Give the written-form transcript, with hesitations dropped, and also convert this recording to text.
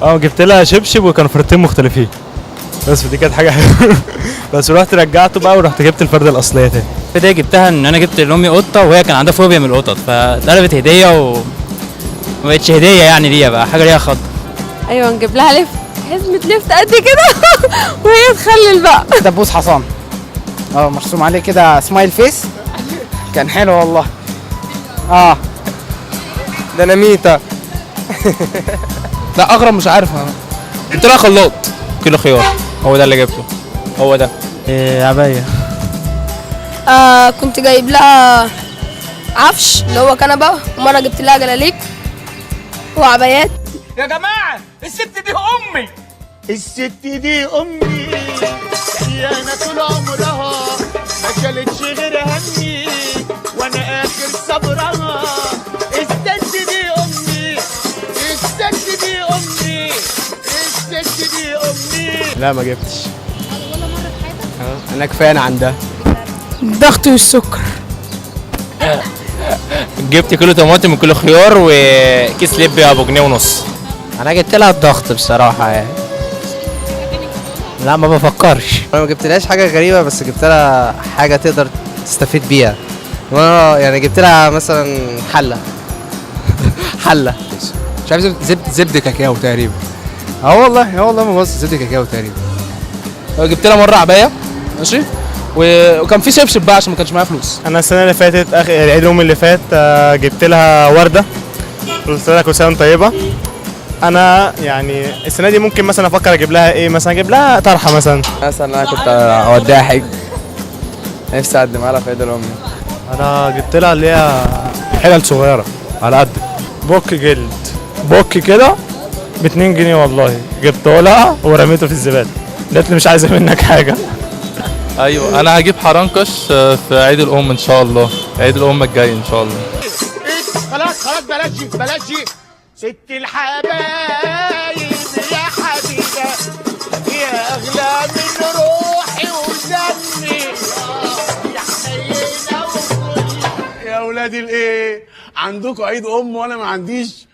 اه جبت لها شبشب وكانوا فردتين مختلفين، بس دي كانت حاجه حلوه. بس رحت رجعته بقى ورحت جبت الفرده الاصليه تاني. الهديه جبتها ان انا جبت لامي قطه وهي كان عندها فوبيا من القطط، فاتقلبت هديه وما بقتش هديه يعني ليها، بقى حاجه ليها خض. ايوه نجيب لها لفت، حزمه لفت قد كده وهي تخلل بقى. دبوس حصان، مرسوم عليه كده سمايل فيس، كان حلو والله. ديناميتا. لا اغرب مش عارف انا. جبت لها خلاط كيلو خيار، هو ده اللي جبته، هو ده. عبايه. كنت جايب لها عفش اللي هو كنبه، ومره جبت لها جلاليب وعبايات. يا جماعه الست دي امي، الست دي امي، انا طول عمرها ما شالتش غير همي، وانا اخر صبرها. الست دي امي، الست دي امي، الست دي امي. لا ما جبتش. ولا مره في حياتك؟ انا كفايه انا عندها. الضغط والسكر. جبت كيلو طماطم وكيلو خيار وكيس لب ابو جنيه ونص. انا جبت لها الضغط بصراحه يعني. لا ما بفكرش. انا ما جبتلهاش حاجه غريبه، بس جبت لها حاجه تقدر تستفيد بيها. وانا يعني جبت لها مثلا حله. حله مش عارف، زبد كاكاو تقريبا. والله ما بص، زبد كاكاو تقريبا. جبت لها مره عبايه ماشي، وكان في شبشب بقى عشان ما كانش معايا فلوس. انا السنه اللي فاتت عيد الام اللي فات جبت لها ورده، قلت لها كل سنه وانت طيبه. انا يعني السنه دي ممكن مثلا افكر اجيب لها ايه، مثلا اجيب لها طرحه مثلا. انا كنت اوديها حج، نفسي اقدم لها في عيد الام. انا جبت لها اللي هي حلل صغيره على قد بوك جلد، بوك كده ب2 جنيه والله، جبته لها ورميته في الزباله، قالت لي مش عايزه منك حاجه. ايوه انا هجيب حرنكش في عيد الام ان شاء الله، عيد الام الجاي ان شاء الله. خلاص بلاش ست الحبايب يا حبيبه، يا اغلى من روحي ودمي، يا حنينه وكل. يا ولاد الايه، عندكم عيد ام وانا ما عنديش؟